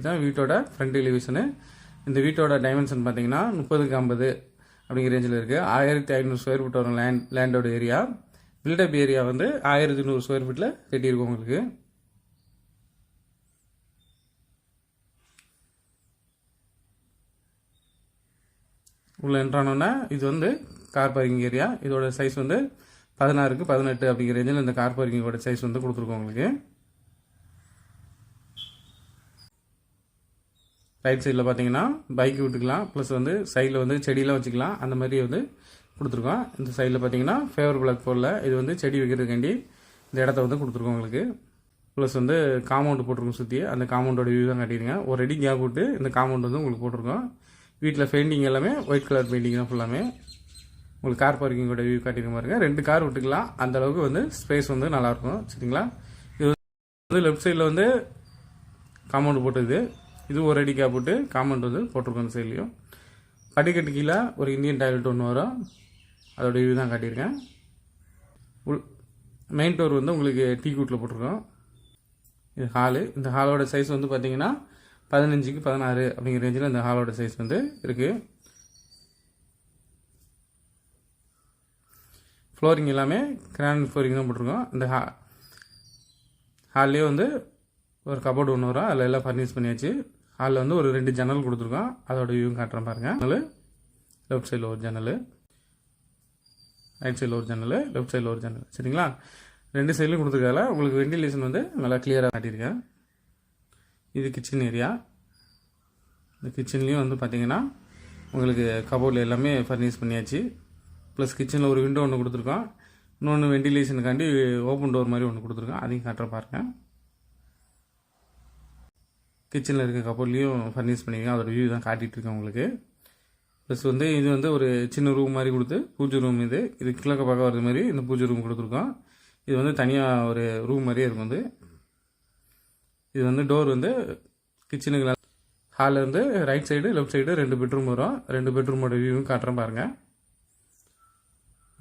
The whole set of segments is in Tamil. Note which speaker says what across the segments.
Speaker 1: தான் வீட்டோட ஃப்ரண்ட் எலிவேஷனு. இந்த வீட்டோட டைமென்ஷன் பார்த்தீங்கன்னா 30x50 அப்படிங்கிற ரேஞ்சில் இருக்குது. 1500 ஸ்கொயர் ஃபீட் வரும் லேண்டோட ஏரியா. பில்டப் ஏரியா வந்து 1100 ஸ்கொயர் ஃபீட்டில் கட்டியிருக்கோம் உங்களுக்கு. உள்ள என்ட்ரானோன்னா இது வந்து கார் பார்க்கிங் ஏரியா. இதோட சைஸ் வந்து 16x18 அப்படிங்கிற ரேஞ்சில் இந்த கார் பார்க்கிங்கோட சைஸ் வந்து கொடுத்துருக்கோம் உங்களுக்கு. ரைட் சைடில் பார்த்தீங்கன்னா பைக் விட்டுக்கலாம், ப்ளஸ் வந்து சைடில் வந்து செடியெலாம் வச்சுக்கலாம், அந்த மாதிரி வந்து கொடுத்துருக்கோம். இந்த சைடில் பார்த்தீங்கன்னா ஃபேவர் பிளாக் போடல, இது வந்து செடி வைக்கிறதுக்காண்டி இந்த இடத்த வந்து கொடுத்துருக்கோம் உங்களுக்கு. ப்ளஸ் வந்து காம்பவுண்டு போட்டிருக்கோம் சுற்றி, அந்த காம்பவுண்டோட வியூ தான் காட்டிடுங்க. ஒரு அடி கேப் விட்டு இந்த காம்பவுண்ட் வந்து உங்களுக்கு போட்டிருக்கோம். வீட்டில் பெயிண்டிங் எல்லாமே ஒயிட் கலர் பெயிண்டிங் தான் ஃபுல்லாமே. உங்களுக்கு கார் பார்க்கிங்கோட வியூ காட்டிருக்க பாருங்க. 2 கார் விட்டுக்கலாம், அந்த அளவுக்கு வந்து ஸ்பேஸ் வந்து நல்லாயிருக்கும். சரிங்களா? இது வந்து லெஃப்ட் சைடில் வந்து காம்பவுண்டு போட்டது, இது ஒரு அடி கேப் போட்டு காம்பவுண்ட் வந்து போட்டிருக்கோம். அந்த சைட்லையும் படிக்கட்டு கீழே ஒரு இந்தியன் டாய்லெட் ஒன்று வரும், அதோட வியூ தான் காட்டியிருக்கேன். மெயின் டோர் வந்து உங்களுக்கு டீ கூட்டில் போட்டிருக்கோம். இது ஹாலு. இந்த ஹாலோட சைஸ் வந்து பார்த்தீங்கன்னா 15x16 அப்படிங்கிற ரேஞ்சில் இந்த ஹாலோட சைஸ் வந்து இருக்குது. ஃப்ளோரிங் எல்லாமே கிரானைட் ஃப்ளோரிங் தான் போட்டிருக்கோம். இந்த ஹால்லேயே வந்து ஒரு கபோர்டு ஒன்று வரும், அதில் எல்லாம் ஃபர்னிஷ் பண்ணியாச்சு. ஹாலில் வந்து ஒரு 2 ஜன்னல் கொடுத்துருக்கோம், அதோட வியூ காட்டுறேன் பாருங்கள். லெஃப்ட் சைடில் ஒரு ஜன்னல், ரைட் சைடில் ஒரு ஜன்னல், லெஃப்ட் சைடில் ஒரு ஜன்னல். சரிங்களா? 2 சைட்லையும் கொடுத்துருக்கால உங்களுக்கு வெண்டிலேஷன் வந்து நல்லா கிளியராக காட்டியிருக்கேன். இது கிச்சன் ஏரியா. இந்த கிச்சன்லேயும் வந்து பார்த்தீங்கன்னா உங்களுக்கு கபோர்டில் எல்லாமே ஃபர்னிஷ் பண்ணியாச்சு. ப்ளஸ் கிச்சனில் ஒரு விண்டோ ஒன்று கொடுத்துருக்கோம், இன்னொன்று வெண்டிலேஷனுக்காண்டி ஓப்பன் டோர் மாதிரி ஒன்று கொடுத்துருக்கோம், அதையும் காட்டுற பாருங்க. கிச்சனில் இருக்க கபோர்ட்லேயும் ஃபர்னிஷ் பண்ணியிருக்கேன், அதோட வியூ தான் காட்டிகிட்டு இருக்கேன் உங்களுக்கு. ப்ளஸ் வந்து இது வந்து ஒரு சின்ன ரூம் மாதிரி கொடுத்து, பூஜை ரூம் இது கிழக்க பார்க்க வர்றது மாதிரி இந்த பூஜை ரூம் கொடுத்துருக்கோம். இது வந்து தனியாக ஒரு ரூம் மாதிரியே இருக்கும். வந்து இது வந்து டோர் வந்து கிச்சனுக்கு ஹாலில் இருந்து right side left side 2 bedroom வரும். 2 பெட்ரூமோட வியூவும் காட்டுறேன் பாருங்கள்.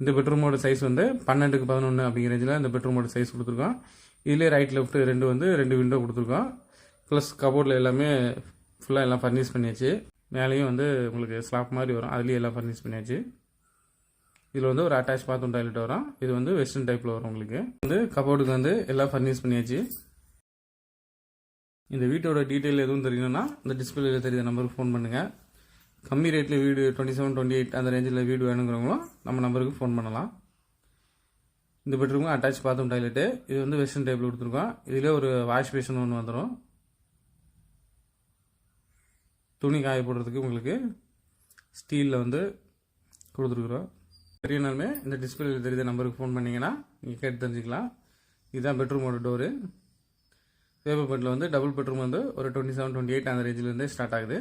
Speaker 1: இந்த பெட்ரூமோட சைஸ் வந்து 12x11 அப்படிங்கிற ரேஞ்சில் இந்த பெட்ரூமோட சைஸ் கொடுத்துருக்கோம். இதிலே ரைட் லெஃப்ட் 2 விண்டோ கொடுத்துருக்கோம். ப்ளஸ் கபோர்டில் எல்லாமே ஃபுல்லாக எல்லாம் ஃபர்னிஷ் பண்ணியாச்சு. மேலேயும் வந்து உங்களுக்கு ஸ்லாப் மாதிரி வரும், அதுலேயும் எல்லாம் ஃபர்னிஷ் பண்ணியாச்சு. இதில் வந்து ஒரு அட்டாச் பாத்ரூம் டாய்லெட் வரும். இது வந்து வெஸ்டர்ன் டைப்பில் வரும் உங்களுக்கு. வந்து கபோர்டுக்கு வந்து எல்லாம் ஃபர்னிஷ் பண்ணியாச்சு. இந்த வீட்டோட டீட்டெயில் எதுவும் தெரியணும்னா இந்த டிஸ்பிளேல தெரியுற நம்பருக்கு ஃபோன் பண்ணுங்கள். கம்மி ரேட்டில் வீடு 27, 28 அந்த ரேஞ்சில் வீடு வேணுங்கிறவங்களும் நம்ம நம்பருக்கு ஃபோன் பண்ணலாம். இந்த பெட்ரூமும் அட்டாச் பாத்ரூம் டாய்லெட்டு. இது வந்து வெஸ்டர்ன் டைப்பில் கொடுத்துருக்கோம். இதில் ஒரு வாஷ் பேஷன் ஒன்று வந்துடும். துணி காய போடுறதுக்கு உங்களுக்கு ஸ்டீலில் வந்து கொடுத்துருக்குறோம். தெரியனாலுமே இந்த டிஸ்பிளேல தெரியுற நம்பருக்கு ஃபோன் பண்ணிங்கன்னா நீங்கள் கேட்டு தெரிஞ்சுக்கலாம். இதுதான் பெட்ரூமோட டோரு. பேப்பர் பெட்டில் வந்து டபுள் பெட்ரூம் வந்து ஒரு 27, 28 அந்த ரேஞ்சிலேருந்தே ஸ்டார்ட் ஆகுது.